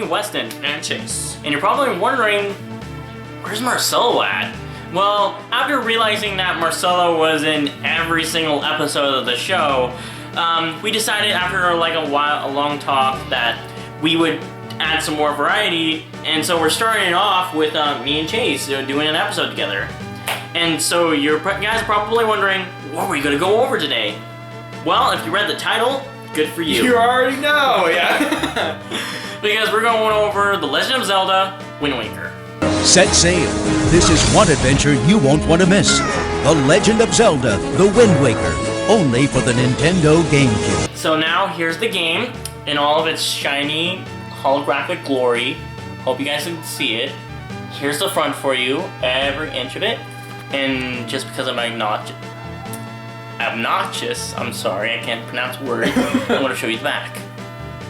me, Weston. And Chase. And you're probably wondering, where's Marcelo at? Well, after realizing that Marcelo was in every single episode of the show, we decided after a long talk that we would add some more variety, and so we're starting off with me and Chase doing an episode together. And so you guys are probably wondering, what are we going to go over today? Well, if you read the title, good for you. You already know, yeah. Because we're going over The Legend of Zelda Wind Waker. Set sail. This is one adventure you won't want to miss. The Legend of Zelda, The Wind Waker. Only for the Nintendo GameCube. So now here's the game in all of its shiny holographic glory. Hope you guys can see it. Here's the front for you, every inch of it. And just because I'm obnoxious, I'm sorry, I can't pronounce words. I want to show you the back.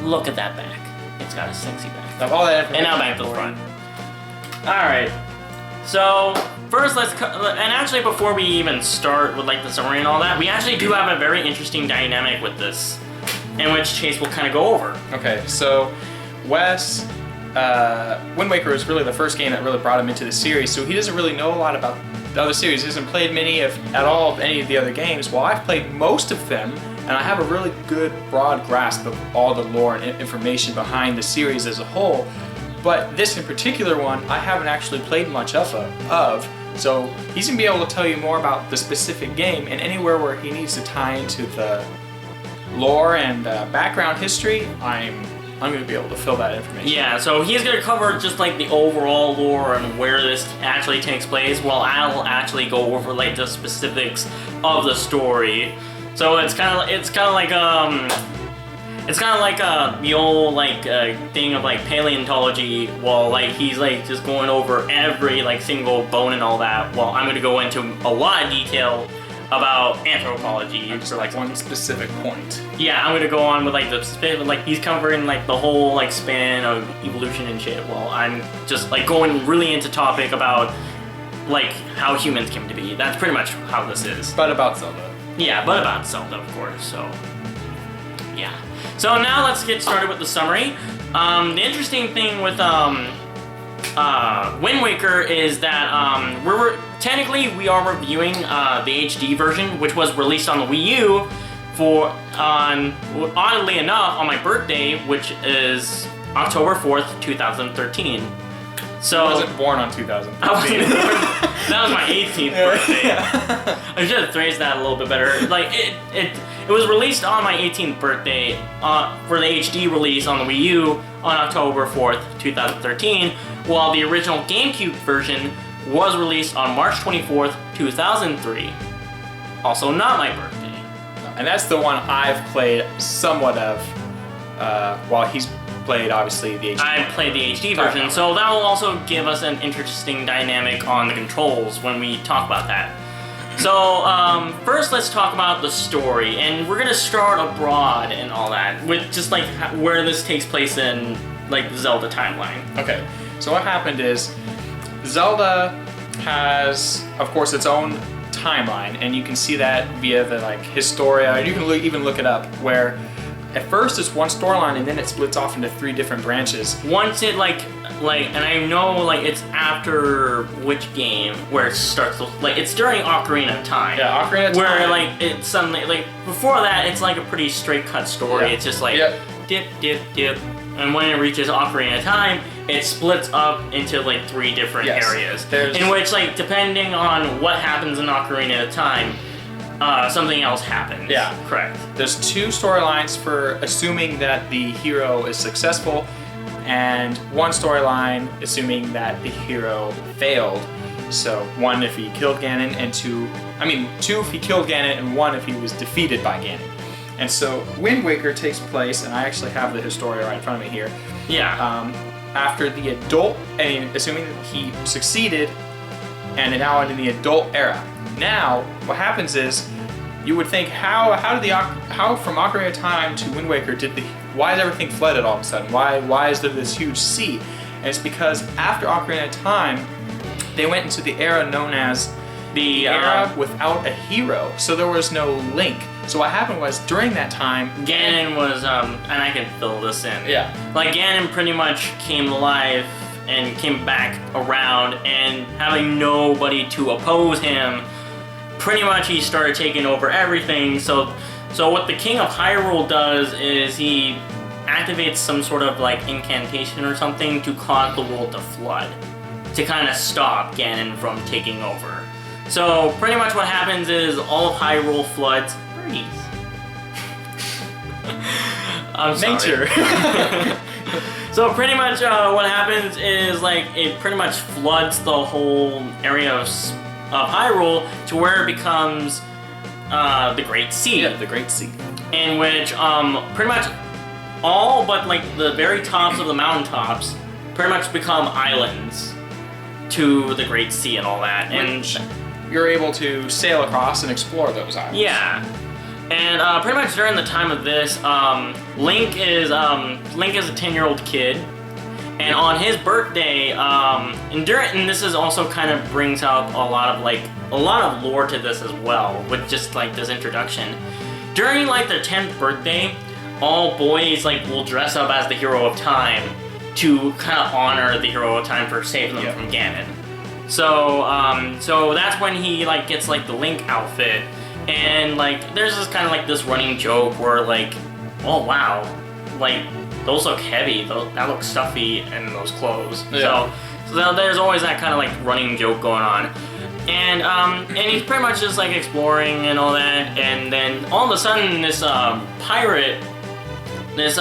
Look at that back. It's got a sexy back. All that and now back to the front. Alright, so first and actually before we even start with the summary and all that, we actually do have a very interesting dynamic with this, in which Chase will kind of go over. Okay, so Wes, Wind Waker is really the first game that really brought him into the series, so he doesn't really know a lot about the other series. He hasn't played many, if at all, of any of the other games. Well, I've played most of them, and I have a really good, broad grasp of all the lore and information behind the series as a whole. But this in particular one, I haven't actually played much of, so he's gonna be able to tell you more about the specific game, and anywhere where he needs to tie into the lore and background history, I'm going to be able to fill that information. Yeah, so he's going to cover just the overall lore and where this actually takes place, while I'll actually go over the specifics of the story. So it's kind of like the old thing of paleontology. While he's just going over every single bone and all that. Well, I'm going to go into a lot of detail about anthropology. Just one specific point. Yeah, I'm gonna go on with the specific, he's covering the whole span of evolution and shit. Well, I'm just going really into topic about how humans came to be. That's pretty much how this is. But about Zelda. Yeah, but about Zelda, of course. So yeah. So now let's get started with the summary. The interesting thing with Wind Waker is that we are reviewing the HD version, which was released on the Wii U oddly enough, on my birthday, which is October 4th, 2013. So I wasn't born on 2013. That was my 18th birthday. I should have phrased that a little bit better. It was released on my 18th birthday for the HD release on the Wii U on October 4th, 2013, while the original GameCube version was released on March 24th, 2003. Also not my birthday. And that's the one I've played somewhat of, while he's played, obviously, the HD. I played the HD version, so that will also give us an interesting dynamic on the controls when we talk about that. So, first let's talk about the story, and we're gonna start abroad and all that, with just where this takes place in the Zelda timeline. Okay, so what happened is, Zelda has, of course, its own timeline, and you can see that via the Historia, and you can even look it up, where at first it's one storyline and then it splits off into 3 different branches. Once it and I know it's after which game where it starts to, it's during Ocarina of Time. Yeah, Ocarina of Time. Where it's suddenly before that it's a pretty straight cut story. Yeah. It's just dip, dip, dip. And when it reaches Ocarina of Time, it splits up into 3 different areas. In which depending on what happens in Ocarina of Time, something else happens. Yeah. Correct. There's 2 storylines for assuming that the hero is successful, and 1 storyline assuming that the hero failed. So 1 if he killed Ganon, and 2 if he killed Ganon, and 1 if he was defeated by Ganon. And so Wind Waker takes place, and I actually have the Historia right in front of me here. Yeah. After the adult, assuming that he succeeded, and now in the adult era. Now, what happens is, you would think, how from Ocarina of Time to Wind Waker why is everything flooded all of a sudden? Why is there this huge sea? And it's because after Ocarina of Time, they went into the era known as the era without a hero. So there was no Link. So what happened was during that time, Ganon was, and I can fill this in. Yeah. Like, Ganon pretty much came alive and came back around, and having nobody to oppose him, pretty much he started taking over everything. So what the King of Hyrule does is he activates some sort of like incantation or something to cause the world to flood, to kind of stop Ganon from taking over. So pretty much what happens is all of Hyrule floods. Birdies. I'm sorry. nature. So pretty much what happens is like it pretty much floods the whole area of Hyrule to where it becomes the Great Sea. Yeah, the Great Sea. In which pretty much all but like the very tops of the mountaintops pretty much become islands to the Great Sea and all that. Which you're able to sail across and explore those islands. Yeah. And pretty much during the time of this, Link is a 10-year-old kid, and on his birthday, and this is also kind of brings up a lot of lore to this as well, with just like this introduction. During like their 10th birthday, all boys like will dress up as the hero of time to kind of honor the hero of time for saving them from Ganon. So that's when he like gets like the Link outfit. And like, there's this kind of like this running joke where like, oh wow, like those look heavy, that looks stuffy in those clothes. Yeah. So there's always that kind of like running joke going on, and he's pretty much just like exploring and all that, and then all of a sudden this pirate, this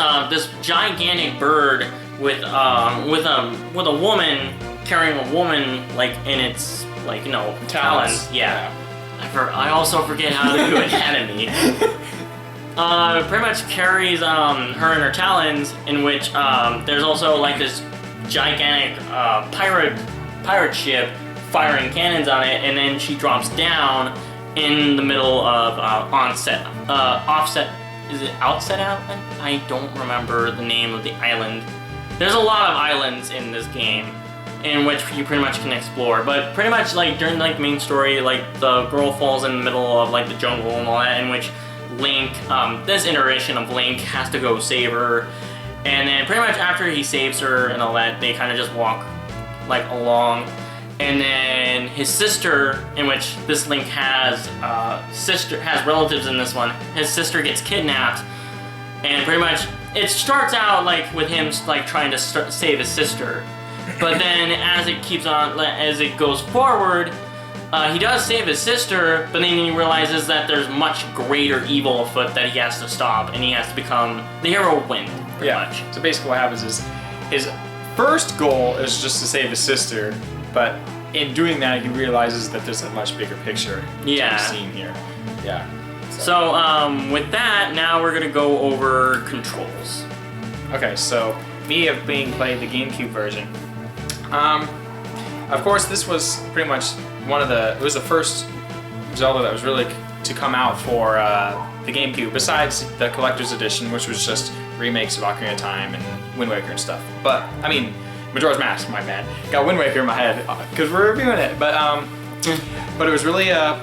gigantic bird with a woman carrying a woman like in its like talons. Yeah. I also forget how to do anatomy. Pretty much carries her in her talons, in which there's also like this gigantic pirate ship firing cannons on it, and then she drops down in the middle of Offset. Is it Outset Island? I don't remember the name of the island. There's a lot of islands in this game, in which you pretty much can explore, but pretty much like during like main story, like the girl falls in the middle of like the jungle and all that, in which Link, this iteration of Link has to go save her, and then pretty much after he saves her and all that, they kind of just walk like along, and then his sister, in which this Link has relatives in this one, his sister gets kidnapped, and pretty much it starts out like with him like trying to save his sister. But then, as it goes forward, he does save his sister, but then he realizes that there's much greater evil afoot that he has to stop, and he has to become the hero of Wind, pretty much. So basically what happens is, his first goal is just to save his sister, but in doing that, he realizes that there's a much bigger picture to be seen here. Yeah. So, with that, now we're going to go over controls. Okay, so me being played the GameCube version. Of course, this was pretty much it was the first Zelda that was really to come out for the GameCube, besides the Collector's Edition, which was just remakes of Ocarina of Time and Wind Waker and stuff. But, I mean, Majora's Mask, my bad. Got Wind Waker in my head, because we're reviewing it. But it was really, I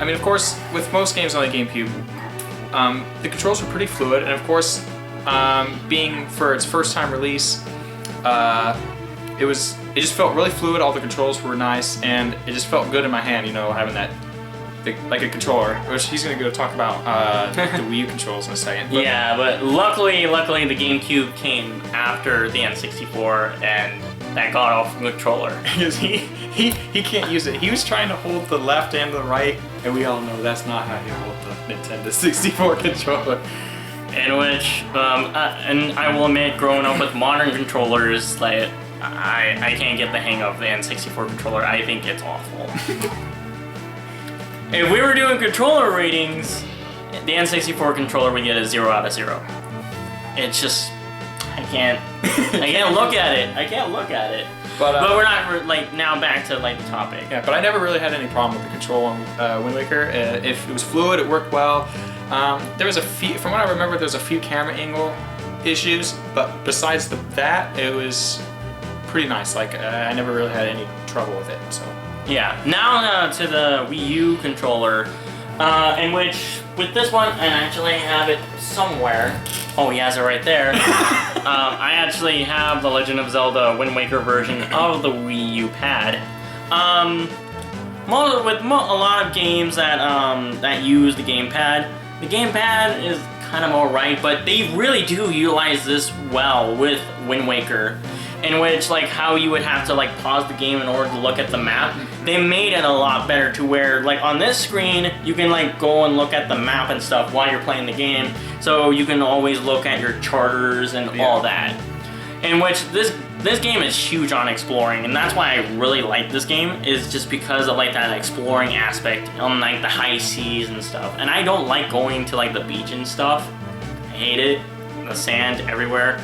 mean, of course, with most games on the GameCube, the controls were pretty fluid, and of course, being for its first time release, it just felt really fluid. All the controls were nice, and it just felt good in my hand, having that like a controller. Which he's gonna go talk about the Wii U controls in a second. But luckily the GameCube came after the N64, and that got off the controller. he can't use it. He was trying to hold the left and the right, and we all know that's not how you hold the Nintendo 64 controller. In which, and I will admit, growing up with modern controllers, like I can't get the hang of the N64 controller. I think it's awful. If we were doing controller ratings, the N64 controller would get a 0 out of 0. It's just, I can't look at it. I can't look at it. But we're not like now back to like the topic. Yeah, but I never really had any problem with the control on Wind Waker. If it was fluid, it worked well. There was from what I remember, there's a few camera angle issues, but besides that, it was pretty nice. Like I never really had any trouble with it. So yeah. Now to the Wii U controller, in which with this one, and actually I have it somewhere. Oh, he has it right there. I actually have the Legend of Zelda Wind Waker version of the Wii U pad. With a lot of games that use the gamepad is kind of alright, but they really do utilize this well with Wind Waker, in which like how you would have to like pause the game in order to look at the map. They made it a lot better to where like on this screen you can like go and look at the map and stuff while you're playing the game, so you can always look at your charters and all that. In which this game is huge on exploring, and that's why I really like this game, is just because of like that exploring aspect on like the high seas and stuff. And I don't like going to like the beach and stuff. I hate it. The sand everywhere.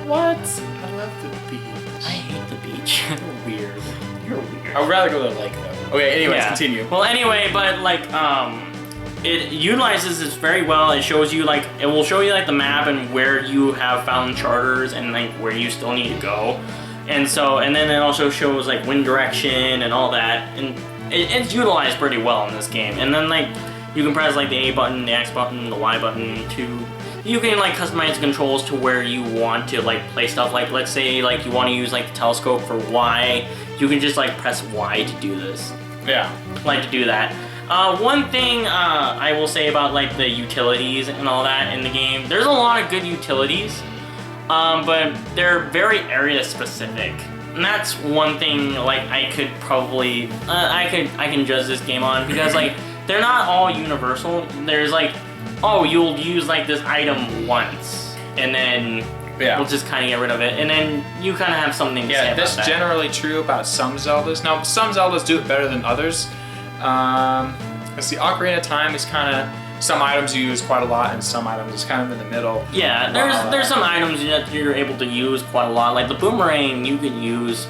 What? I love the beach. I hate the beach. Weird. You're weird. I would rather go to the lake though. Okay, anyways, continue. Well, anyway, but like it utilizes this very well. It shows you like, it will show you like the map and where you have found charters and like where you still need to go. And then it also shows like wind direction and all that. And it's utilized pretty well in this game. And then like you can press like the A button, the X button, the Y button to, you can like customize the controls to where you want to like play stuff. Like let's say like you want to use like the telescope for Y, you can just like press Y to do this. Yeah. Like to do that. One thing I will say about like the utilities and all that in the game, there's a lot of good utilities, but they're very area specific. And that's one thing like I could probably, I can judge this game on, because like they're not all universal. There's like, oh, you'll use like this item once, and then we'll just kind of get rid of it, and then you kind of have something to say about that. Yeah, that's generally true about some Zeldas. Now, some Zeldas do it better than others. Let's see, Ocarina of Time is kind of, some items you use quite a lot, and some items is kind of in the middle. Yeah, there's some items that you're able to use quite a lot. Like the boomerang, you can use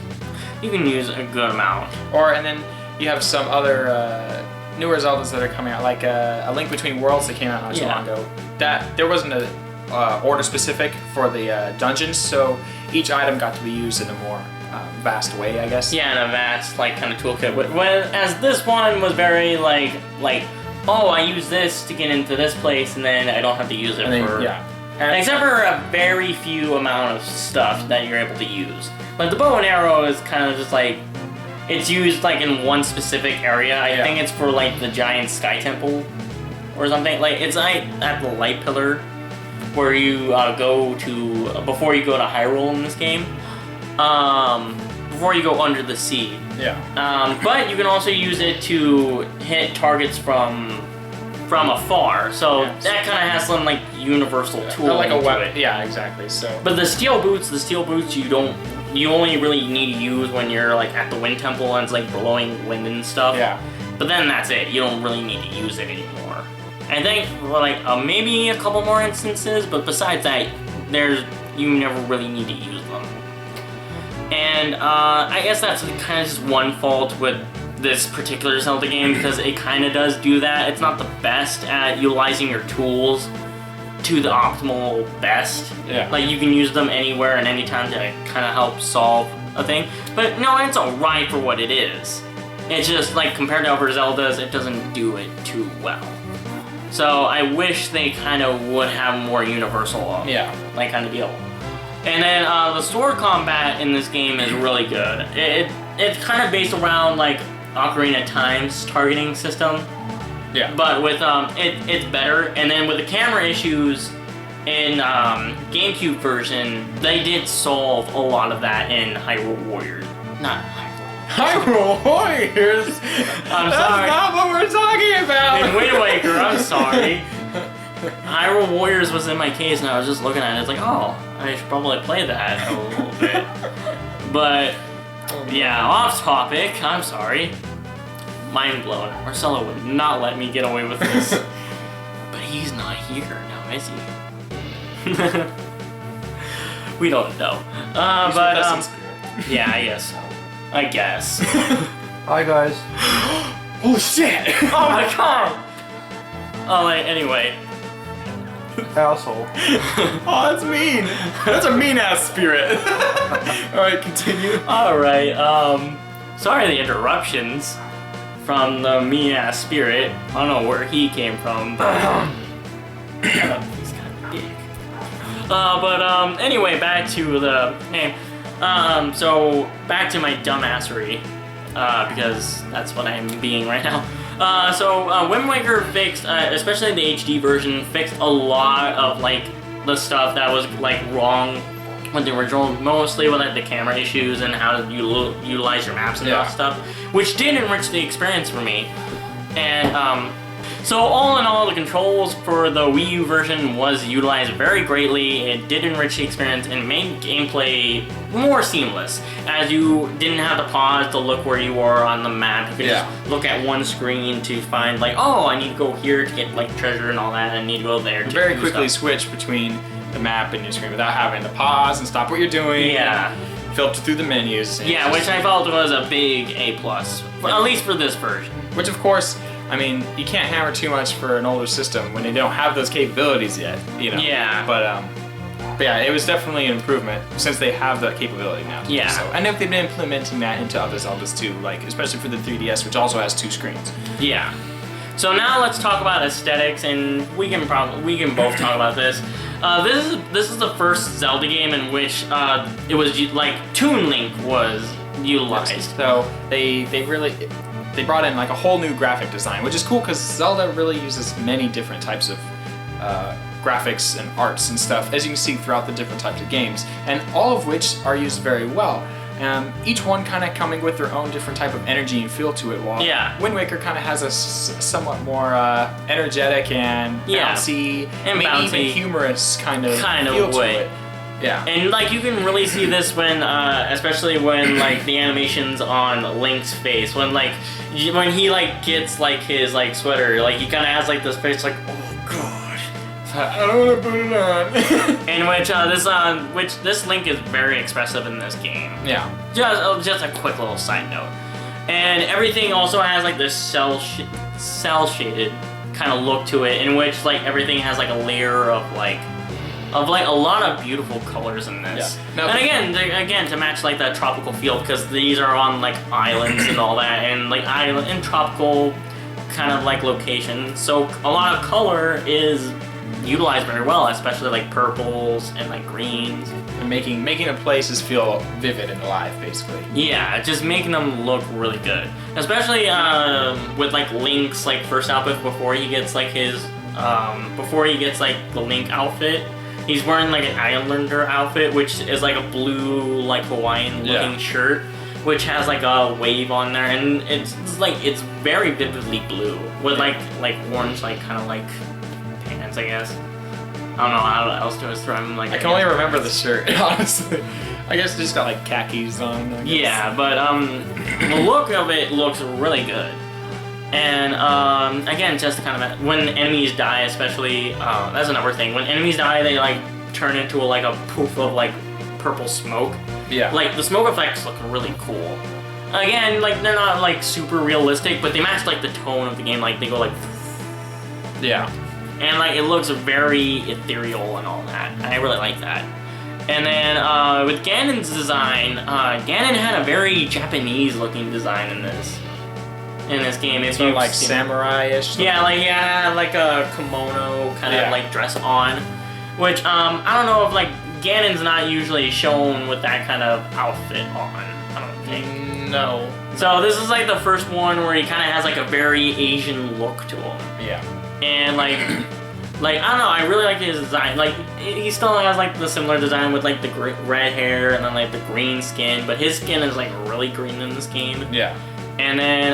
a good amount. And then you have some other newer Zeldas that are coming out, like A Link Between Worlds that came out not too long ago. That there wasn't a order specific for the dungeons, so each item got to be used in a more vast way, I guess. Yeah, in a vast like kind of toolkit. As this one was very like oh, I use this to get into this place, and then I don't have to use it except for a very few amount of stuff that you're able to use. Like the bow and arrow is kind of just like, it's used like in one specific area. I think it's for like the giant sky temple or something. Like it's like at the light pillar where you go to before you go to Hyrule in this game. Before you go under the sea. Yeah. But you can also use it to hit targets from afar. So that kind of has some like universal tool like a weapon. It. Yeah, exactly. So. But the steel boots you only really need to use when you're like at the wind temple and it's like blowing wind and stuff. Yeah. But then that's it. You don't really need to use it anymore. I think like maybe a couple more instances, but besides that, you never really need to use them. And I guess that's kind of just one fault with this particular Zelda game, because it kind of does do that. It's not the best at utilizing your tools to the optimal best. Yeah. Like you can use them anywhere and anytime to kind of help solve a thing. But no, it's alright for what it is. It's just like compared to other Zeldas, it doesn't do it too well. So I wish they kind of would have more universal like kind of deal. And then the sword combat in this game is really good. It's kind of based around like Ocarina of Time's targeting system. Yeah. But with it's better. And then with the camera issues in GameCube version, they did solve a lot of that in Hyrule Warriors. Not Hyrule Warriors. I'm sorry. That's not what we're talking about. In Wind Waker, I'm sorry. Hyrule Warriors was in my case, and I was just looking at it. It's like, oh, I should probably play that a little bit. But yeah, off topic. I'm sorry. Mind blown. Marcelo would not let me get away with this. But he's not here now, is he? We don't know. Yeah, I guess so. I guess. Hi, guys. Oh shit! Oh my god! Oh, anyway. Asshole. Oh, that's mean. That's a mean ass spirit. All right, continue. All right. Sorry the interruptions. from the Mia spirit. I don't know where he came from, but he's kind of big. Anyway, back to the name. So back to my dumbassery, because that's what I'm being right now. Wind Waker fixed, especially the HD version, fixed a lot of like the stuff that was like wrong with the original, mostly with like the camera issues and how to utilize your maps and that stuff, which did enrich the experience for me. And so all in all, the controls for the Wii U version was utilized very greatly. It did enrich the experience and made gameplay more seamless, as you didn't have to pause to look where you were on the map. You could just look at one screen to find like, oh, I need to go here to get like treasure and all that, and I need to go there to very quickly switch between the map and your screen without having to pause and stop what you're doing. Yeah. Filter through the menus. Yeah, which I felt was a big A+, at least for this version. Which of course, I mean, you can't hammer too much for an older system when they don't have those capabilities yet, you know. Yeah. But yeah, it was definitely an improvement since they have that capability now. Yeah. So I know they've been implementing that into other Zeldas too, like especially for the 3DS, which also has 2 screens. Yeah. So now let's talk about aesthetics, and we can both talk about this. This is the first Zelda game in which it was like Toon Link was utilized. Yes. So they brought in like a whole new graphic design, which is cool because Zelda really uses many different types of graphics and arts and stuff, as you can see throughout the different types of games, and all of which are used very well. Each one kind of coming with their own different type of energy and feel to it, while Wind Waker kind of has a somewhat more energetic and bouncy, and maybe bouncy, even humorous kind of feel to it. Yeah. And like you can really see this when, especially when like the animations on Link's face, when he like gets like his like sweater, like he kind of has like this face like, oh gosh, I don't want to put it on. In which this Link is very expressive in this game. Yeah. Just a quick little side note, and everything also has like this cell shaded kind of look to it, in which like everything has like a layer of like a lot of beautiful colors in this. Yeah. And again, to match like that tropical feel, because these are on like islands and all that, and like island and tropical kind of like locations. So a lot of color is utilized very well, especially like purples and like greens. And making the places feel vivid and alive, basically. Yeah, just making them look really good. Especially with like Link's like first outfit before he gets like his the Link outfit. He's wearing like an Islander outfit, which is like a blue, like Hawaiian looking shirt, which has like a wave on there, and it's very vividly blue with like orange like kind of like pants, I guess. I don't know how else to describe them. Like I can only remember the shirt, honestly. I guess it just got like khakis on. Yeah, but the look of it looks really good. And again, just to kind of when enemies die, especially that's another thing. When enemies die, they like turn into like a poof of like purple smoke. Yeah. Like the smoke effects look really cool. Again, like they're not like super realistic, but they match like the tone of the game. Like they go like. Yeah. And like it looks very ethereal and all that. I really like that. And then with Ganon's design, Ganon had a very Japanese-looking design in this. In this game, if you like samurai-ish. Yeah, like a kimono kind of like dress on, which I don't know if like Ganon's not usually shown with that kind of outfit on. I don't think. No. So this is like the first one where he kind of has like a very Asian look to him. Yeah. And like I don't know, I really like his design. Like he still has like the similar design with like the red hair and then like the green skin, but his skin is like really green in this game. Yeah. And then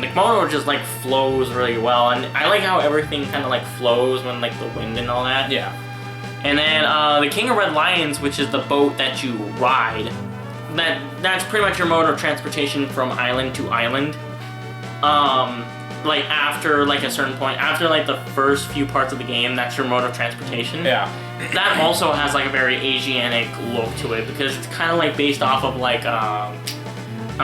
the kimono just like flows really well, and I like how everything kind of like flows when like the wind and all that. Yeah. And then the King of Red Lions, which is the boat that you ride, that's pretty much your mode of transportation from island to island. Like after like a certain point, after like the first few parts of the game, that's your mode of transportation. Yeah. That also has like a very Asianic look to it, because it's kind of like based off of like I'm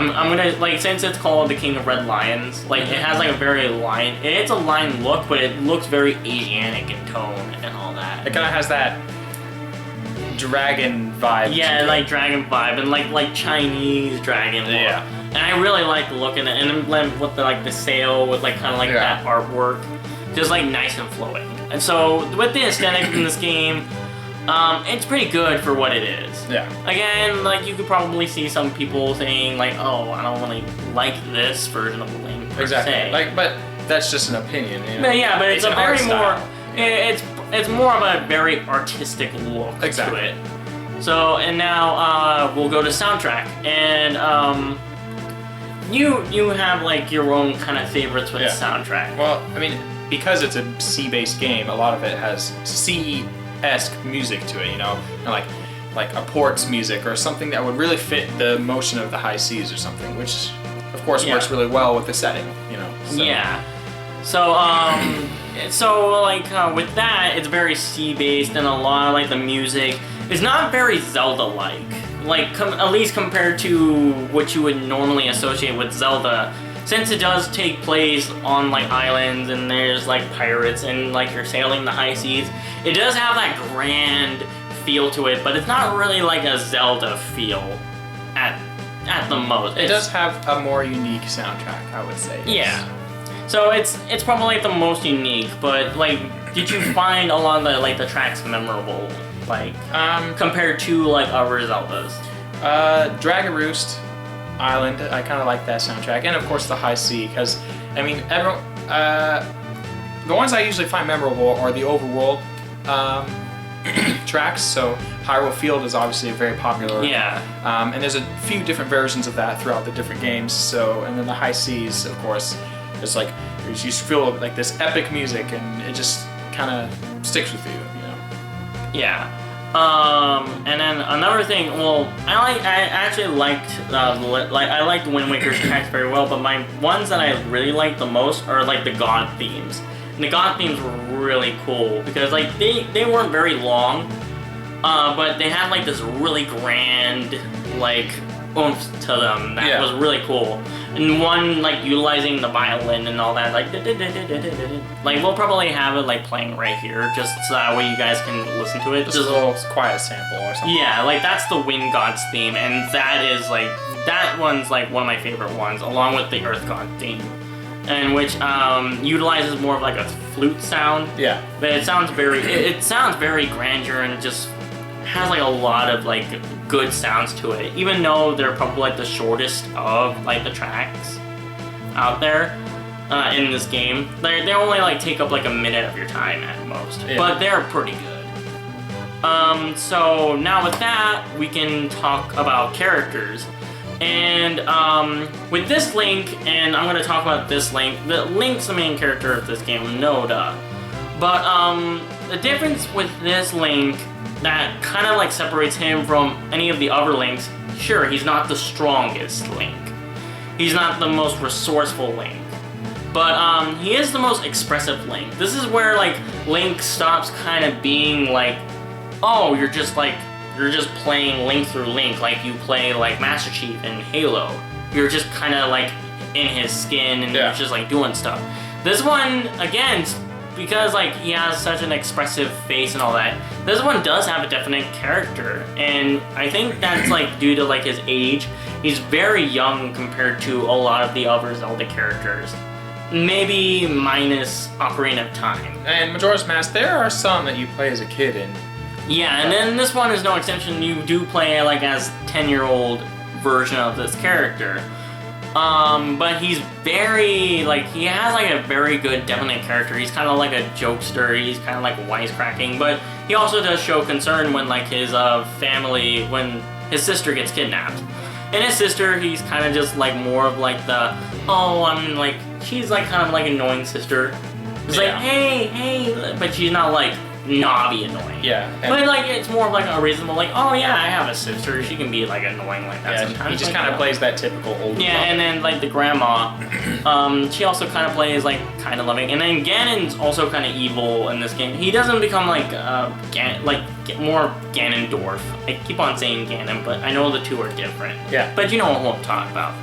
gonna like, since it's called the King of Red Lions, like it has like a very it's a line look, but it looks very Asianic in tone and all that. It kind of has that dragon vibe. Yeah, like dragon vibe and like Chinese dragon look. Yeah. and I really like the look in it, and then blend with the sail with like kind of like that artwork, just like nice and flowing. And so with the aesthetic in this game, it's pretty good for what it is. Yeah. Again, like you could probably see some people saying like, oh, I don't really like this version of the Link per Exactly. se. Like, but that's just an opinion. You know? But yeah, but it's a an very art more. style. It's more of a very artistic look to it. So, and now we'll go to soundtrack, and you have like your own kind of favorites with the soundtrack. Well, I mean, because it's a C-based game, a lot of it has C-esque music to it. You know, like a ports music or something that would really fit the motion of the high seas or something, which of course works really well with the setting. You know. So. Yeah. So with that, it's very C-based, and a lot of like the music is not very Zelda-like. Like at least compared to what you would normally associate with Zelda, since it does take place on like islands and there's like pirates and like you're sailing the high seas. It does have that grand feel to it, but it's not really like a Zelda feel at the most. It does have a more unique soundtrack, I would say. Yeah. So it's probably like the most unique, but like, did you find a lot of the tracks memorable, like compared to like other Zeldas? Dragon Roost Island, I kind of like that soundtrack, and of course the High Sea, because I mean, the ones I usually find memorable are the overworld tracks. So Hyrule Field is obviously very popular. Yeah. And there's a few different versions of that throughout the different games. So, and then the High Seas, of course. It's like you just feel like this epic music, and it just kind of sticks with you, you know. Yeah. And then another thing. Well, I actually liked I liked Wind Waker's tracks very well, but my ones that I really liked the most are like the God themes. And the God themes were really cool because like they weren't very long, but they had like this really grand like oomph to them that was really cool. And one like utilizing the violin and all that, like we'll probably have it like playing right here, just so that way you guys can listen to it. Just a little quiet sample or something. Yeah, like that's the Wind God's theme, and that one's like one of my favorite ones, along with the Earth God theme, and which utilizes more of like a flute sound. Yeah. But it sounds very grandeur, and it just has like a lot of like good sounds to it, even though they're probably like the shortest of like the tracks out there in this game. They only like take up like a minute of your time at most, but they're pretty good. So now with that, we can talk about characters. And with this Link, and I'm going to talk about this Link. Link's the main character of this game, no duh. But the difference with this Link that kind of like separates him from any of the other Links, sure, he's not the strongest Link. He's not the most resourceful Link. But he is the most expressive Link. This is where like Link stops kind of being like, oh, you're just playing Link through Link like you play like Master Chief in Halo. You're just kind of like in his skin and you're just like doing stuff. This one, again, because like he has such an expressive face and all that, this one does have a definite character, and I think that's like due to like his age. He's very young compared to a lot of the other Zelda characters, maybe minus Ocarina of Time. And Majora's Mask, there are some that you play as a kid in. Yeah, and then this one is no exception. You do play like as 10-year-old version of this character. But he's very, like, he has like a very good definite character. He's kind of like a jokester, he's kind of like wisecracking, but he also does show concern when like his family, when his sister gets kidnapped. And his sister, he's kind of just like more of like the, she's like kind of like annoying sister. It's like, hey, but she's not like knobby annoying. Yeah. But like it's more of like a reasonable like, oh yeah, I have a sister, she can be like annoying like that sometimes. He just like, kind of plays that typical old Yeah, and then like the grandma, she also kind of plays like kind of loving. And then Ganon's also kind of evil in this game. He doesn't become like more Ganondorf. I keep on saying Ganon, but I know the two are different. Yeah. But you know what I'm talking about.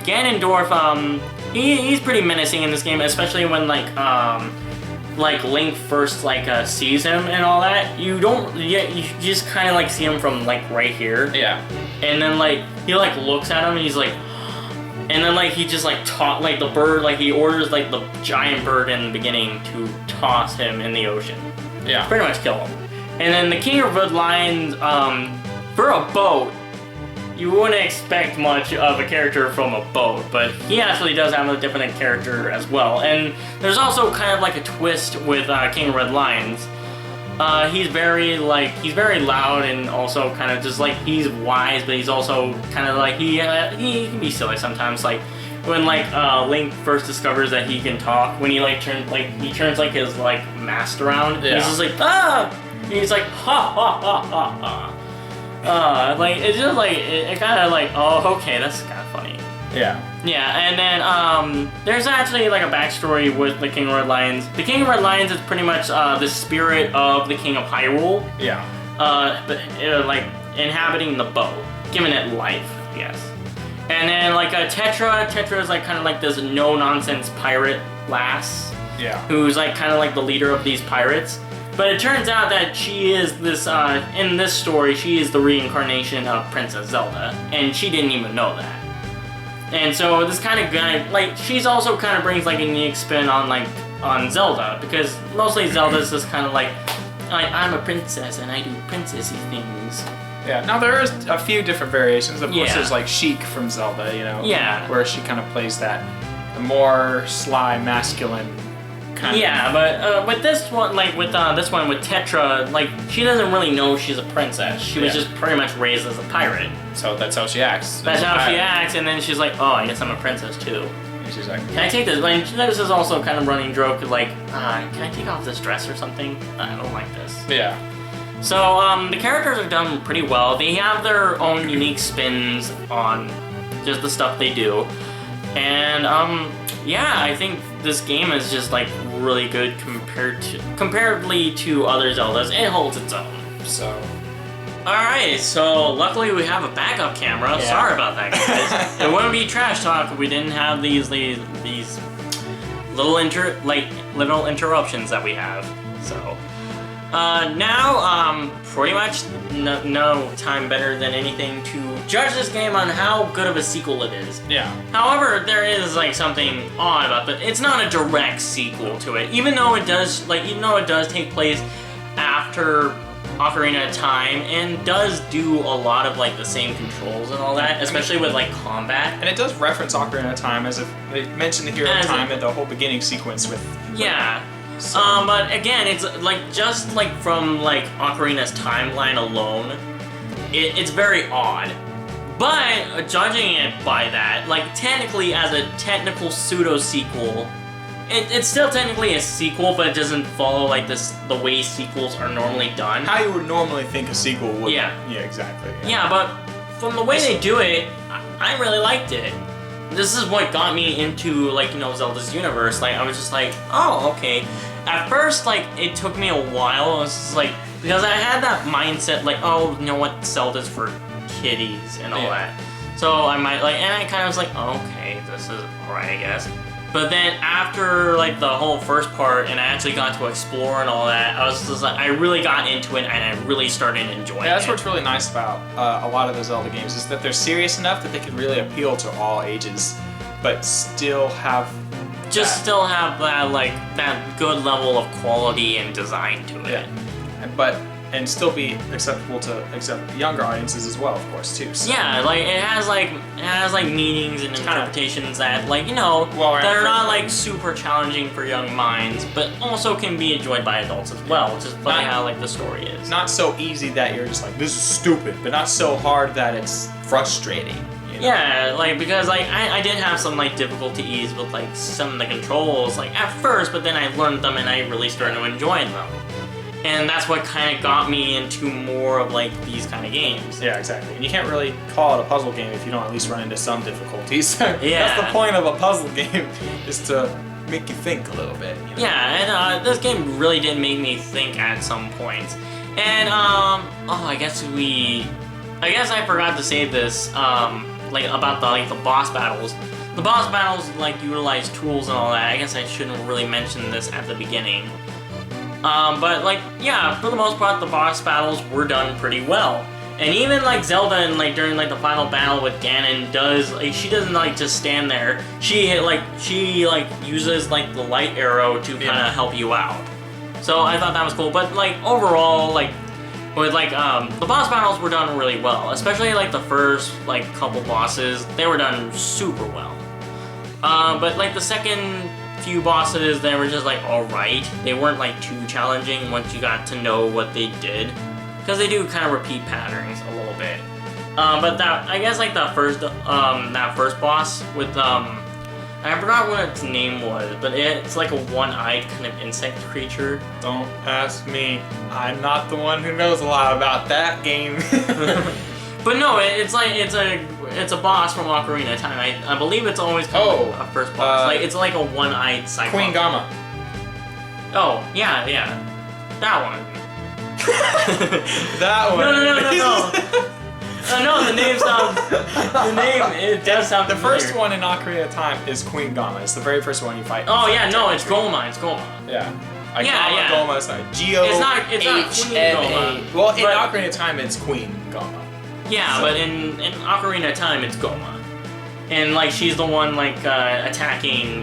Ganondorf, he's pretty menacing in this game, especially when like Link first sees him and all that. You just kind of like see him from like right here. Yeah. And then like he like looks at him and he's like, And then like he just like like the bird, like he orders like the giant bird in the beginning to toss him in the ocean. Yeah. Pretty much kill him. And then the King of Red Lions, for a boat, you wouldn't expect much of a character from a boat, but he actually does have a different character as well. And there's also kind of like a twist with King of Red Lions. He's very loud and also kind of just like he's wise, but he's also kind of like he can be silly sometimes. Like when Link first discovers that he can talk, when he turns like his like mask around, he's just like ah, and he's like ha ha ha ha ha. Like it's just like it kind of like, oh, okay, that's kind of funny. Yeah. Yeah, and then there's actually like a backstory with the King of Red Lions. The King of Red Lions is pretty much the spirit of the King of Hyrule. Yeah. Like inhabiting the boat, giving it life, I guess. And then like Tetra is like kind of like this no nonsense pirate lass. Yeah. Who's like kind of like the leader of these pirates. But it turns out that she is this, in this story, she is the reincarnation of Princess Zelda, and she didn't even know that. And so this kind of guy, like, she's also kind of brings like a unique spin on Zelda, because mostly Zelda's just kind of like, I'm a princess and I do princessy things. Yeah, now there is a few different variations. Of course, Yeah. there's like Sheik from Zelda, you know? Yeah. Where she kind of plays that more sly, masculine kind Yeah, but with this one, like with this one with Tetra, like she doesn't really know she's a princess. She was Yeah. just pretty much raised as a pirate. So that's how she acts. That's how she Pirate. acts, and then she's like, oh, I guess I'm a princess too. And she's like, Can I take this? Like, this is also kind of running joke, like, can I take off this dress or something? I don't like this. yeah. So, the characters are done pretty well. They have their own unique spins on just the stuff they do. And, yeah, I think this game is just, like, really good comparatively to other Zeldas. It holds its own. So. Alright, so luckily we have a backup camera. Yeah. Sorry about that, guys. It wouldn't be trash talk if we didn't have these little interruptions that we have. So now pretty much no time better than anything to judge this game on how good of a sequel it is. Yeah. However, there is like something odd about that. It's not a direct sequel to it, even though it does take place after Ocarina of Time and does do a lot of like the same controls and all that, especially with like combat. And it does reference Ocarina of Time as if they mentioned the Hero of Time in the whole beginning sequence with. Yeah. So. But again, it's like just like from like Ocarina's timeline alone, it's very odd. But judging it by that, like technically as a technical pseudo sequel, it's still technically a sequel, but it doesn't follow like the way sequels are normally done. How you would normally think a sequel would. Yeah. Yeah, exactly. Yeah, but from the way they do it, I really liked it. This is what got me into like, Zelda's universe. Like I was just like, oh, okay. At first, like it took me a while. I was just like, because I had that mindset like, oh, you know what, Zelda's for kiddies and all that. So I might like, and I kind of was like, oh, okay, this is alright, I guess. But then after like the whole first part, and I actually got to explore and all that, I was just like, I really got into it, and I really started enjoying it. Yeah, that's what's really nice about a lot of the Zelda games is that they're serious enough that they can really appeal to all ages, but still have still have that like that good level of quality and design to it. Yeah, and still be acceptable to younger audiences as well, of course, too. So. Yeah, like it has like meanings and interpretations that like that are not like super challenging for young minds, but also can be enjoyed by adults as well, which is funny how like the story is. Not so easy that you're just like, this is stupid, but not so hard that it's frustrating. Yeah, like because like I did have some like difficulties with like some of the controls like at first, but then I learned them and I really started to enjoy them. And that's what kind of got me into more of like these kind of games. Yeah, exactly. And you can't really call it a puzzle game if you don't at least run into some difficulties. Yeah. That's the point of a puzzle game, is to make you think a little bit. Yeah, and this game really did make me think at some points. And I guess I forgot to say this like about the boss battles. The boss battles like utilize tools and all that. I guess I shouldn't really mention this at the beginning. But like, yeah, for the most part, the boss battles were done pretty well. And even like Zelda and like during like the final battle with Ganon does like she doesn't like just stand there. She uses like the light arrow to kind of help you out. So I thought that was cool. But like overall like with like the boss battles were done really well. Especially like the first like couple bosses, they were done super well. But like the second few bosses, they were just like alright. They weren't like too challenging once you got to know what they did. Because they do kind of repeat patterns a little bit. But that, I guess like that first boss with, I forgot what its name was, but it's like a one-eyed kind of insect creature. Don't ask me. I'm not the one who knows a lot about that game. But no, it's a boss from Ocarina of Time. I believe it's always kind of a first boss. Like it's like a one-eyed cyclops. Queen Gamma. Oh, yeah. That one. That one. No. No, the name sounds. The name, it does sound The familiar. first one in Ocarina of Time is Queen Gamma. It's the very first one you fight. Oh yeah, no, it's Goma. Yeah. Yeah. Goma, sorry. G-O-H-M-A. It's not Queen Goma. Well, in Ocarina of Time, it's Queen Gamma. Yeah, So- but in Ocarina of Time, it's Goma, and like she's the one like attacking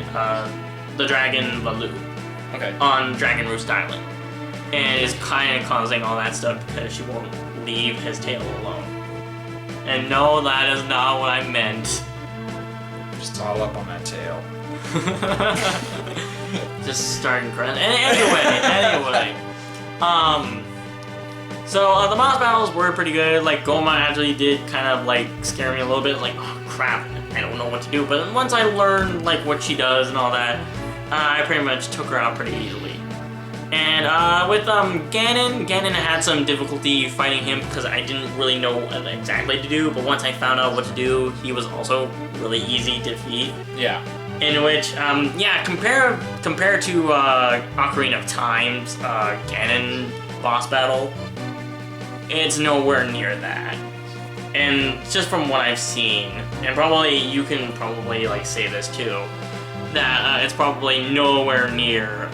the dragon Baloo Okay. on Dragon Roost Island, and is kind of causing all that stuff because she won't leave his tail alone. And no, that is not what I meant. Just all up on that tail. Just starting crying. Anyway. So the boss battles were pretty good. Like Goma actually did kind of like scare me a little bit. Like, oh crap, I don't know what to do. But once I learned like what she does and all that, I pretty much took her out pretty easily. And with Ganon had some difficulty fighting him because I didn't really know what exactly to do. But once I found out what to do, he was also really easy to defeat. Yeah. In which, compared to Ocarina of Time's Ganon boss battle, it's nowhere near that. And just from what I've seen, and probably you can probably like say this too, that it's probably nowhere near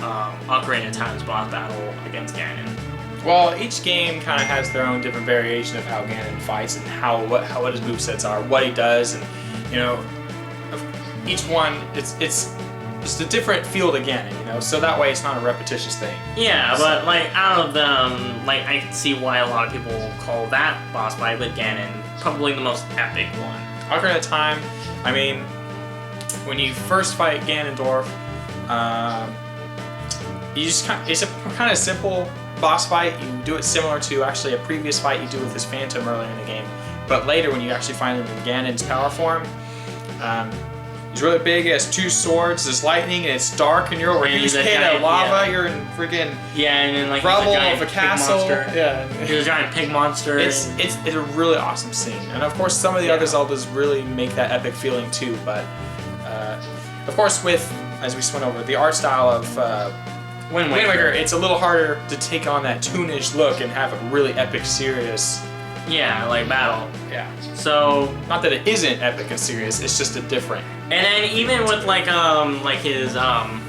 Ocarina of Time's boss battle against Ganon. Well, each game kind of has their own different variation of how Ganon fights and what his movesets are, what he does, and you know, each one it's just a different feel to Ganon, you know. So that way, it's not a repetitious thing. Yeah, but like out of them, like I can see why a lot of people call that boss fight with Ganon probably the most epic one. Ocarina of Time, I mean, when you first fight Ganondorf, you just it's a kind of simple boss fight. You do it similar to actually a previous fight you do with this Phantom earlier in the game. But later, when you actually find him in Ganon's power form, he's really big. He has two swords. There's lightning, and it's dark, and you're over here. He's made of lava. You're in freaking and then like rubble he's a giant of a pig castle. monster. Yeah, He's a giant pig monster. it's a really awesome scene. And of course, some of the other Zeldas really make that epic feeling too. But of course, as we just went over, the art style of Wind Waker. it's a little harder to take on that toonish look and have a really epic, serious. Yeah, like battle. Yeah. So, Not that it isn't epic and serious. It's just a different. and then even with like his and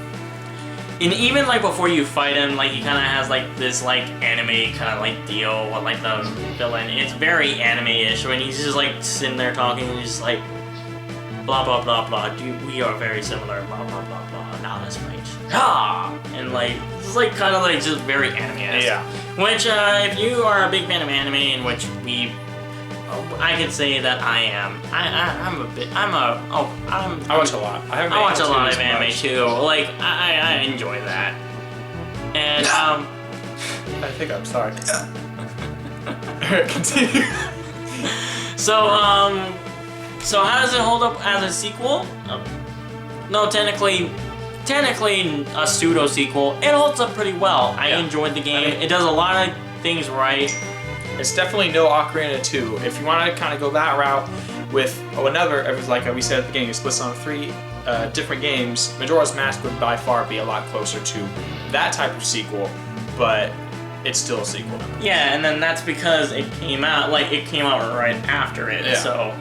even like before you fight him, like he kind of has like this like anime kind of like deal with like the villain. It's very anime-ish when he's just like sitting there talking and he's just like blah blah blah blah. We are very similar. Blah blah blah blah. Now let's fight. Ah! And like it's like kind of like just very anime-esque. Yeah. Which if you are a big fan of anime, in which I could say that I am. I'm a bit. I watch a lot. I watch a lot of anime too. Like I enjoy that. And I think I'm sorry. Continue. so how does it hold up as a sequel? No, technically a pseudo sequel. It holds up pretty well. I enjoyed the game. It does a lot of things right. It's definitely no Ocarina 2. If you want to kind of go that route with another, it was like we said at the beginning, it splits on 3 different games, Majora's Mask would by far be a lot closer to that type of sequel, but it's still a sequel. Yeah, and then that's because it came out right after it, so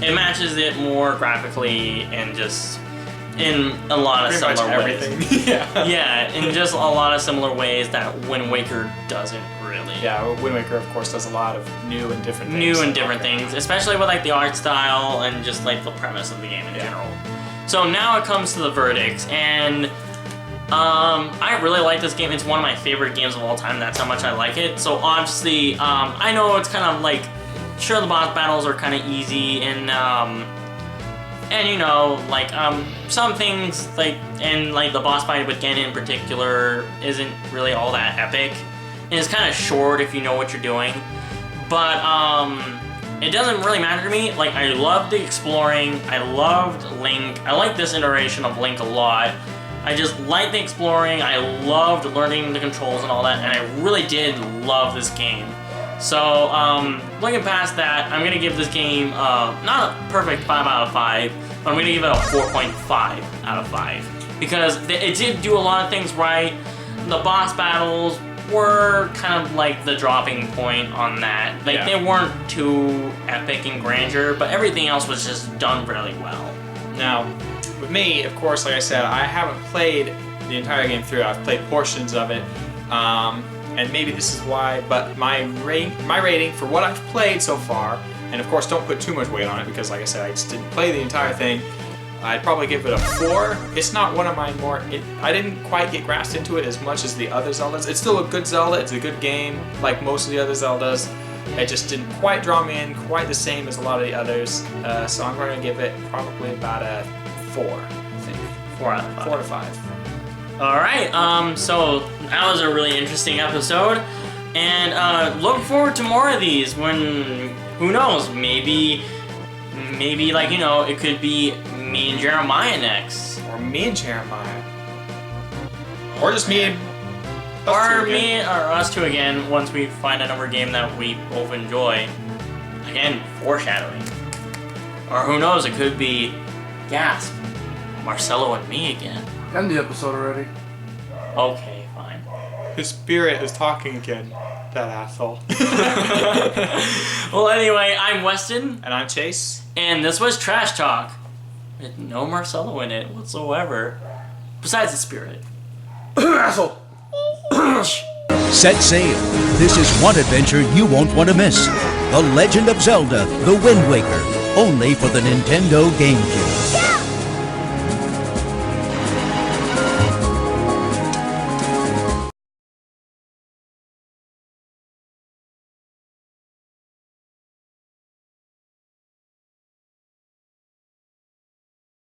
it matches it more graphically and just in a lot of Pretty much similar ways. everything. Yeah. Yeah, in just a lot of similar ways that Wind Waker doesn't really. Yeah, Wind Waker, of course, does a lot of new and different things. New and different things, especially with like the art style and just like the premise of the game in general. So now it comes to the verdicts, and I really like this game. It's one of my favorite games of all time. That's how much I like it. So obviously, I know it's kind of like, sure, the boss battles are kind of easy, and you know, like some things like, and like the boss fight with Ganon in particular isn't really all that epic, and it's kind of short if you know what you're doing. But it doesn't really matter to me. Like, I loved the exploring. I loved Link. I like this iteration of Link a lot. I just liked the exploring. I loved learning the controls and all that, and I really did love this game. So, looking past that, I'm gonna give this game not a perfect 5 out of 5, but I'm gonna give it a 4.5 out of 5 because it did do a lot of things right. The boss battles were kind of like the dropping point on that. Like, they weren't too epic and grandeur, but everything else was just done really well. Now, with me, of course, like I said, I haven't played the entire game through. I've played portions of it, and maybe this is why, but my rating for what I've played so far, and of course don't put too much weight on it because, like I said, I just didn't play the entire thing, I'd probably give it a 4. It's not one of my more... I didn't quite get grasped into it as much as the other Zeldas. It's still a good Zelda. It's a good game, like most of the other Zeldas. It just didn't quite draw me in, quite the same as a lot of the others. So I'm going to give it probably about a 4, I think. 4 out of 5. 4 to 5. Alright, so that was a really interesting episode. And look forward to more of these when, who knows, maybe like, you know, it could be me and Jeremiah next. Or me and Jeremiah. Or just me and... us two again, once we find another game that we both enjoy. Again, foreshadowing. Or who knows, it could be, gasp, Marcelo and me again. End the episode already. Okay, fine. His spirit is talking again. That asshole. Well, anyway, I'm Weston. And I'm Chase. And this was Trash Talk. With no Marcelo in it whatsoever. Besides the spirit. Asshole! Set sail. This is one adventure you won't want to miss. The Legend of Zelda: The Wind Waker. Only for the Nintendo GameCube.